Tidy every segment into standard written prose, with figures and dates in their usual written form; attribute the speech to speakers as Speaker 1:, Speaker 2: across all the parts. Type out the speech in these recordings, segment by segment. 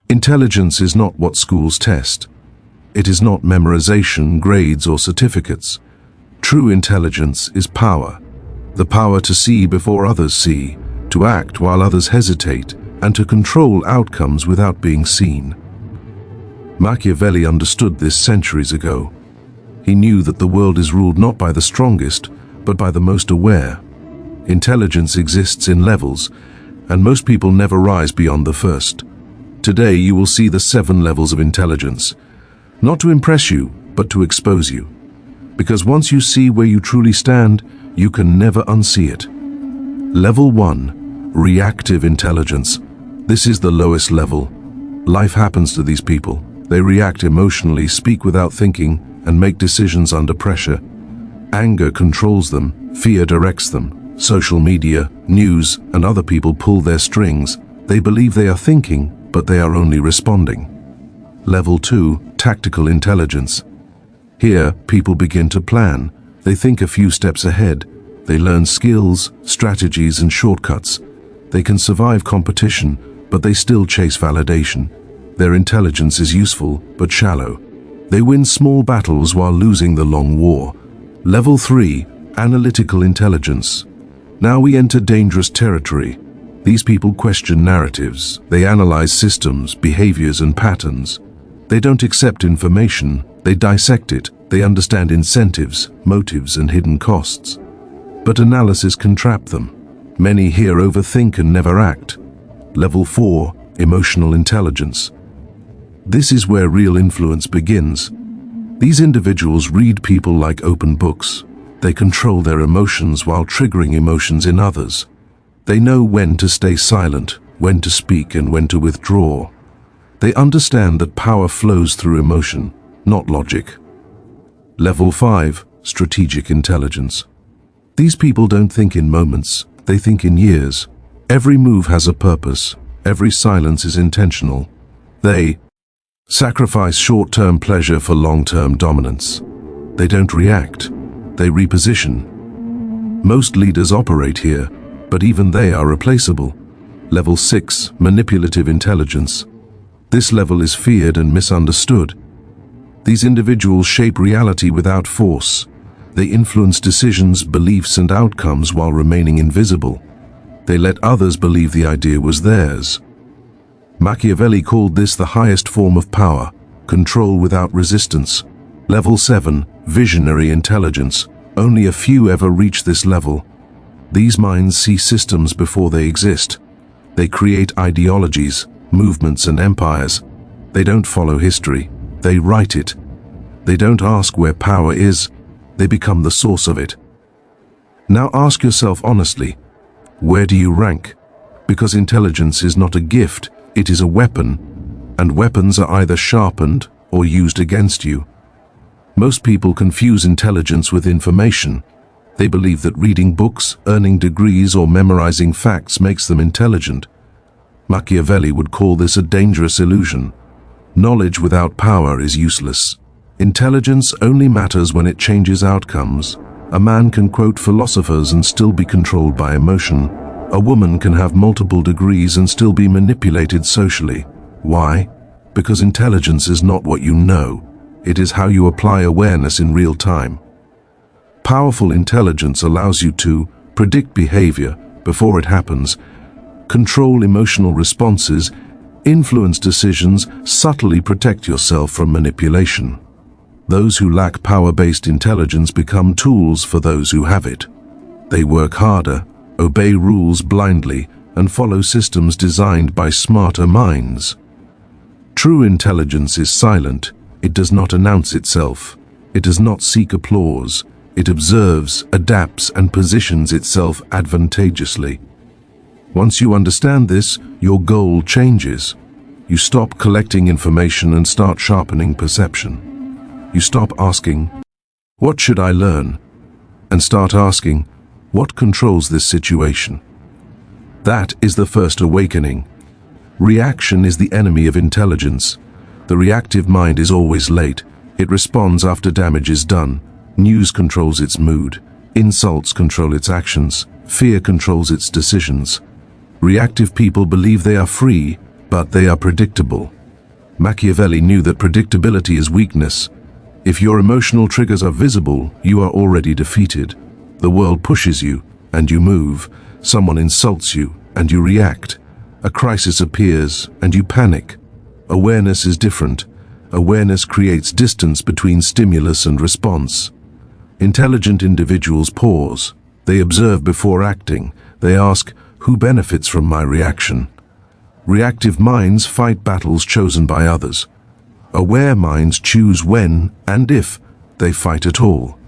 Speaker 1: Intelligence is not what schools test. It is not memorization, grades, or certificates. True intelligence is power. The power to see before others see, to act while others hesitate, and to control outcomes without being seen. Machiavelli understood this centuries ago. He knew that the world is ruled not by the strongest, but by the most aware. Intelligence exists in levels, and most people never rise beyond the first. Today you will see the 7 levels of intelligence, not to impress you, but to expose you. Because once you see where you truly stand, you can never unsee it. Level 1, reactive intelligence. This is the lowest level. Life happens to these people. They react emotionally, speak without thinking, and make decisions under pressure. Anger controls them, fear directs them. Social media, news, and other people pull their strings. They believe they are thinking, but they are only responding. Level 2, tactical intelligence. Here, people begin to plan. They think a few steps ahead. They learn skills, strategies, and shortcuts. They can survive competition, but they still chase validation. Their intelligence is useful, but shallow. They win small battles while losing the long war. Level 3, analytical intelligence. Now we enter dangerous territory. These people question narratives. They analyze systems, behaviors, and patterns. They don't accept information. They dissect it. They understand incentives, motives, and hidden costs. But analysis can trap them. Many here overthink and never act. Level 4, emotional intelligence. This is where real influence begins. These individuals read people like open books. They control their emotions while triggering emotions in others. They know when to stay silent, when to speak, and when to withdraw. They understand that power flows through emotion, not logic. Level 5, strategic intelligence. These people don't think in moments, they think in years. Every move has a purpose. Every silence is intentional. They sacrifice short-term pleasure for long-term dominance. They don't react. They reposition. Most leaders operate here, but even they are replaceable. Level 6, manipulative intelligence. This level is feared and misunderstood. These individuals shape reality without force. They influence decisions, beliefs, and outcomes while remaining invisible. They let others believe the idea was theirs. Machiavelli called this the highest form of power, control without resistance. Level 7, visionary intelligence. Only a few ever reach this level. These minds see systems before they exist. They create ideologies, movements, and empires. They don't follow history. They write it. They don't ask where power is. They become the source of it. Now ask yourself honestly, where do you rank? Because intelligence is not a gift, it is a weapon, and weapons are either sharpened or used against you. Most people confuse intelligence with information. They believe that reading books, earning degrees, or memorizing facts makes them intelligent. Machiavelli would call this a dangerous illusion. Knowledge without power is useless. Intelligence only matters when it changes outcomes. A man can quote philosophers and still be controlled by emotion. A woman can have multiple degrees and still be manipulated socially. Why? Because intelligence is not what you know. It is how you apply awareness in real time. Powerful intelligence allows you to predict behavior before it happens, control emotional responses, influence decisions, subtly protect yourself from manipulation. Those who lack power-based intelligence become tools for those who have it. They work harder, obey rules blindly, and follow systems designed by smarter minds. True intelligence is silent. It does not announce itself. It does not seek applause. It observes, adapts, and positions itself advantageously. Once you understand this, your goal changes. You stop collecting information and start sharpening perception. You stop asking, "What should I learn?" and start asking, "What controls this situation?" That is the first awakening. Reaction is the enemy of intelligence. The reactive mind is always late. It responds after damage is done. News controls its mood. Insults control its actions. Fear controls its decisions. Reactive people believe they are free, but they are predictable. Machiavelli knew that predictability is weakness. If your emotional triggers are visible, you are already defeated. The world pushes you, and you move. Someone insults you, and you react. A crisis appears, and you panic. Awareness is different. Awareness creates distance between stimulus and response. Intelligent individuals pause. They observe before acting. They ask, who benefits from my reaction? Reactive minds fight battles chosen by others. Aware minds choose when and if they fight at all.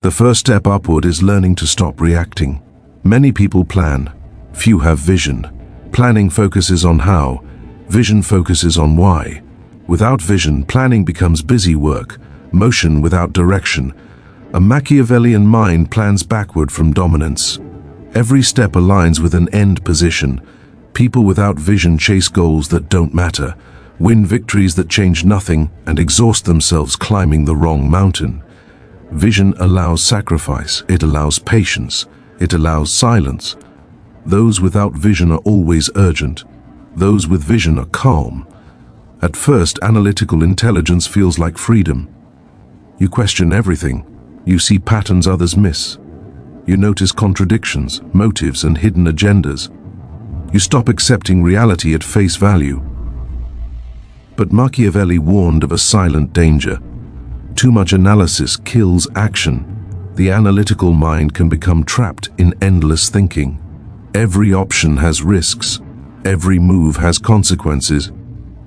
Speaker 1: The first step upward is learning to stop reacting. Many people plan. Few have vision. Planning focuses on how. Vision focuses on why. Without vision, planning becomes busy work, motion without direction. A Machiavellian mind plans backward from dominance. Every step aligns with an end position. People without vision chase goals that don't matter, win victories that change nothing, and exhaust themselves climbing the wrong mountain. Vision allows sacrifice, it allows patience, it allows silence. Those without vision are always urgent. Those with vision are calm. At first, analytical intelligence feels like freedom. You question everything. You see patterns others miss. You notice contradictions, motives, and hidden agendas. You stop accepting reality at face value. But Machiavelli warned of a silent danger. Too much analysis kills action. The analytical mind can become trapped in endless thinking. Every option has risks. Every move has consequences.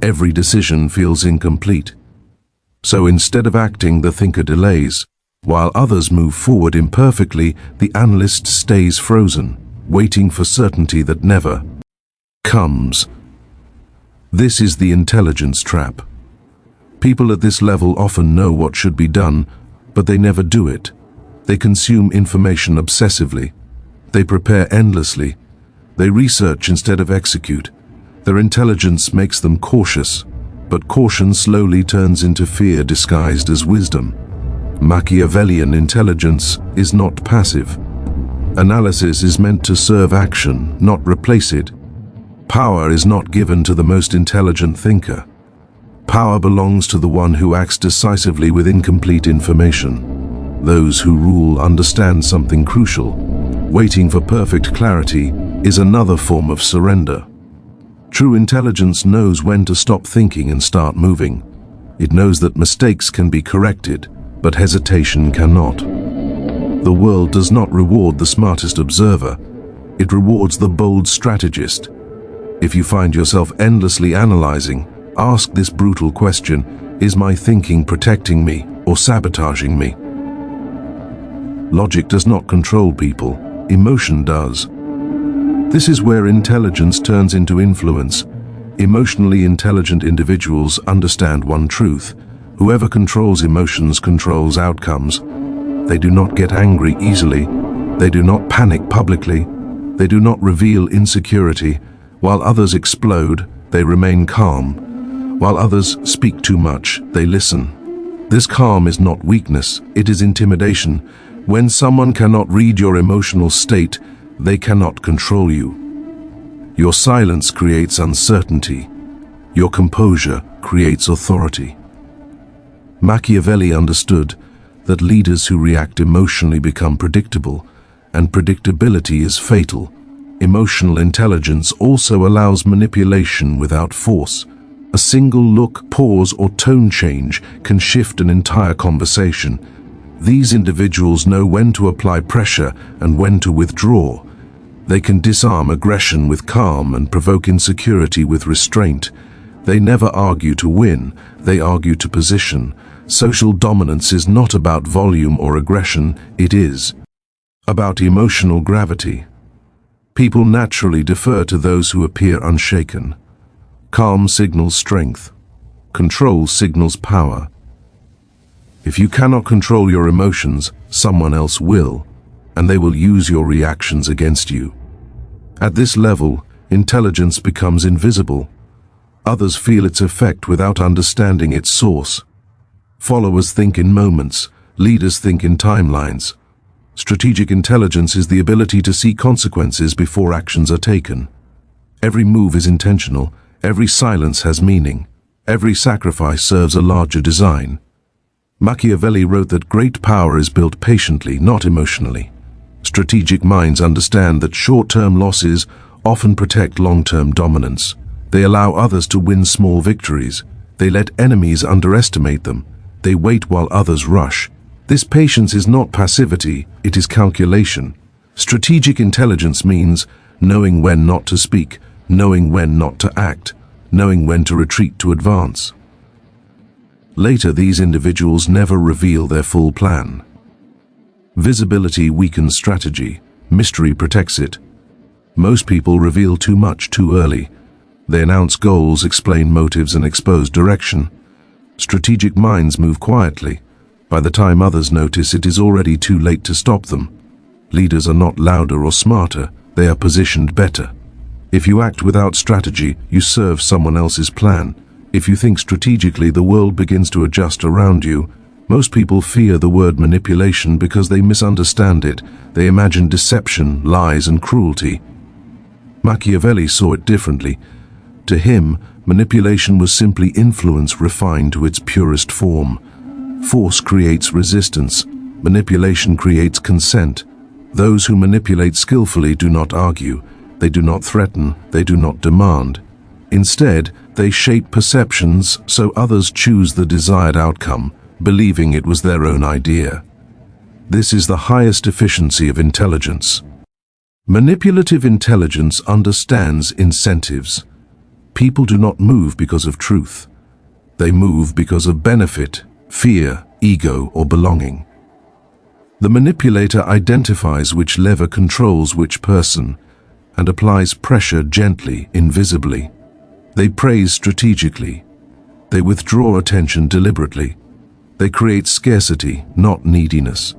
Speaker 1: Every decision feels incomplete. So instead of acting, the thinker delays. While others move forward imperfectly, the analyst stays frozen, waiting for certainty that never comes. This is the intelligence trap. People at this level often know what should be done, but they never do it. They consume information obsessively. They prepare endlessly. They research instead of execute. Their intelligence makes them cautious, but caution slowly turns into fear disguised as wisdom. Machiavellian intelligence is not passive. Analysis is meant to serve action, not replace it. Power is not given to the most intelligent thinker. Power belongs to the one who acts decisively with incomplete information. Those who rule understand something crucial. Waiting for perfect clarity is another form of surrender. True intelligence knows when to stop thinking and start moving. It knows that mistakes can be corrected, but hesitation cannot. The world does not reward the smartest observer. It rewards the bold strategist. If you find yourself endlessly analyzing, ask this brutal question: is my thinking protecting me or sabotaging me? Logic does not control people, emotion does. This is where intelligence turns into influence. Emotionally intelligent individuals understand one truth: whoever controls emotions controls outcomes. They do not get angry easily. They do not panic publicly. They do not reveal insecurity. While others explode, they remain calm. While others speak too much, they listen. This calm is not weakness, it is intimidation. When someone cannot read your emotional state, they cannot control you. Your silence creates uncertainty. Your composure creates authority. Machiavelli understood that leaders who react emotionally become predictable, and predictability is fatal. Emotional intelligence also allows manipulation without force. A single look, pause, or tone change can shift an entire conversation. These individuals know when to apply pressure and when to withdraw. They can disarm aggression with calm and provoke insecurity with restraint. They never argue to win, they argue to position. Social dominance is not about volume or aggression, it is about emotional gravity. People naturally defer to those who appear unshaken. Calm signals strength. Control signals power. If you cannot control your emotions, someone else will, and they will use your reactions against you. At this level, intelligence becomes invisible. Others feel its effect without understanding its source. Followers think in moments, leaders think in timelines. Strategic intelligence is the ability to see consequences before actions are taken. Every move is intentional, every silence has meaning. Every sacrifice serves a larger design. Machiavelli wrote that great power is built patiently, not emotionally. Strategic minds understand that short-term losses often protect long-term dominance. They allow others to win small victories. They let enemies underestimate them. They wait while others rush. This patience is not passivity, it is calculation. Strategic intelligence means knowing when not to speak, knowing when not to act, knowing when to retreat to advance. Later, these individuals never reveal their full plan. Visibility weakens strategy. Mystery protects it. Most people reveal too much too early. They announce goals, explain motives, and expose direction. Strategic minds move quietly. By the time others notice, it is already too late to stop them. Leaders are not louder or smarter, they are positioned better. If you act without strategy, you serve someone else's plan. If you think strategically, the world begins to adjust around you. Most people fear the word manipulation because they misunderstand it. They imagine deception, lies, and cruelty. Machiavelli saw it differently. To him, manipulation was simply influence refined to its purest form. Force creates resistance. Manipulation creates consent. Those who manipulate skillfully do not argue. They do not threaten. They do not demand. Instead, they shape perceptions so others choose the desired outcome, believing it was their own idea. This is the highest efficiency of intelligence. Manipulative intelligence understands incentives. People do not move because of truth. They move because of benefit, fear, ego, or belonging. The manipulator identifies which lever controls which person and applies pressure gently, invisibly. They praise strategically. They withdraw attention deliberately. They create scarcity, not neediness.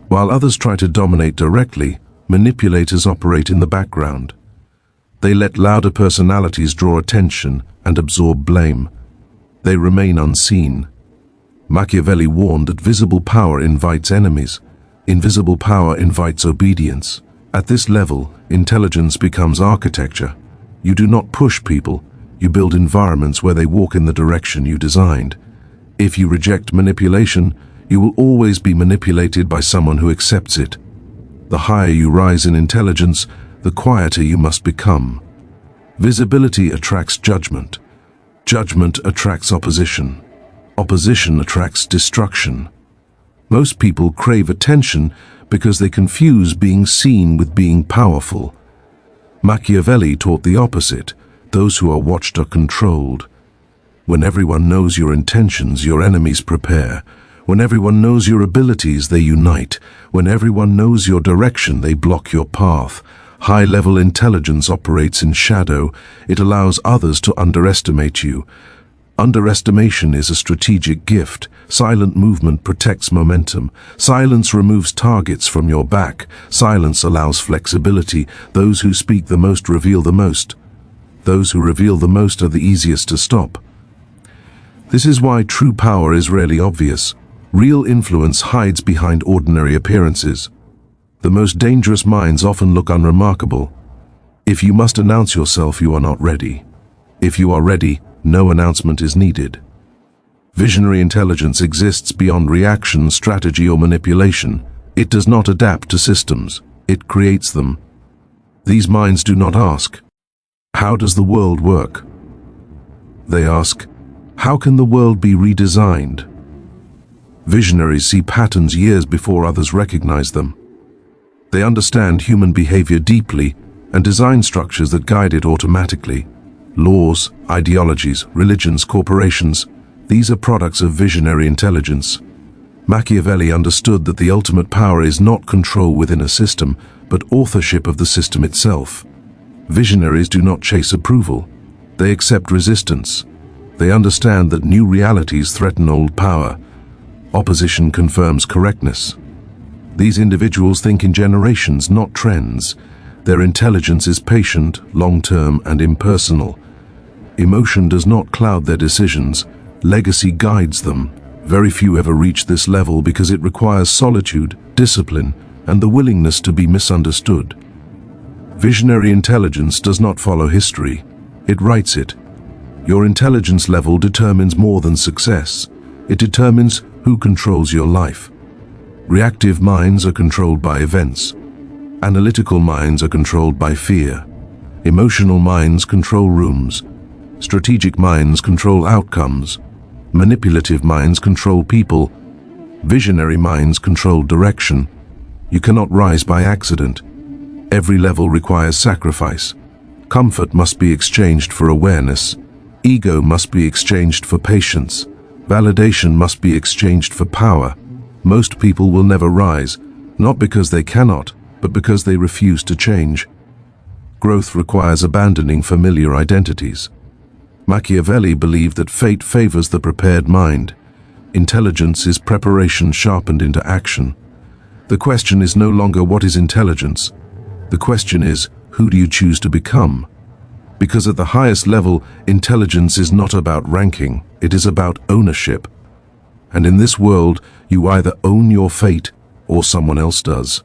Speaker 1: While others try to dominate directly, manipulators operate in the background. They let louder personalities draw attention and absorb blame. They remain unseen. Machiavelli warned that visible power invites enemies. Invisible power invites obedience. At this level, intelligence becomes architecture. You do not push people, you build environments where they walk in the direction you designed. If you reject manipulation, you will always be manipulated by someone who accepts it. The higher you rise in intelligence, the quieter you must become. Visibility attracts judgment. Judgment attracts opposition. Opposition attracts destruction. Most people crave attention because they confuse being seen with being powerful. Machiavelli taught the opposite. Those who are watched are controlled. When everyone knows your intentions, your enemies prepare. When everyone knows your abilities, they unite. When everyone knows your direction, they block your path. High-level intelligence operates in shadow. It allows others to underestimate you. Underestimation is a strategic gift. Silent movement protects momentum. Silence removes targets from your back. Silence allows flexibility. Those who speak the most reveal the most. Those who reveal the most are the easiest to stop. This is why true power is rarely obvious. Real influence hides behind ordinary appearances. The most dangerous minds often look unremarkable. If you must announce yourself, you are not ready. If you are ready, no announcement is needed. Visionary intelligence exists beyond reaction, strategy, or manipulation. It does not adapt to systems. It creates them. These minds do not ask, "How does the world work?" They ask, "How can the world be redesigned?" Visionaries see patterns years before others recognize them. They understand human behavior deeply and design structures that guide it automatically. Laws, ideologies, religions, corporations, these are products of visionary intelligence. Machiavelli understood that the ultimate power is not control within a system, but authorship of the system itself. Visionaries do not chase approval. They accept resistance. They understand that new realities threaten old power. Opposition confirms correctness. These individuals think in generations, not trends. Their intelligence is patient, long-term, and impersonal. Emotion does not cloud their decisions. Legacy guides them. Very few ever reach this level because it requires solitude, discipline, and the willingness to be misunderstood. Visionary intelligence does not follow history. It writes it. Your intelligence level determines more than success. It determines who controls your life. Reactive minds are controlled by events. Analytical minds are controlled by fear. Emotional minds control rooms. Strategic minds control outcomes. Manipulative minds control people. Visionary minds control direction. You cannot rise by accident. Every level requires sacrifice. Comfort must be exchanged for awareness. Ego must be exchanged for patience. Validation must be exchanged for power. Most people will never rise, not because they cannot, but because they refuse to change. Growth requires abandoning familiar identities. Machiavelli believed that fate favors the prepared mind. Intelligence is preparation sharpened into action. The question is no longer what is intelligence. The question is, who do you choose to become? Because at the highest level, intelligence is not about ranking, it is about ownership. And in this world, you either own your fate or someone else does.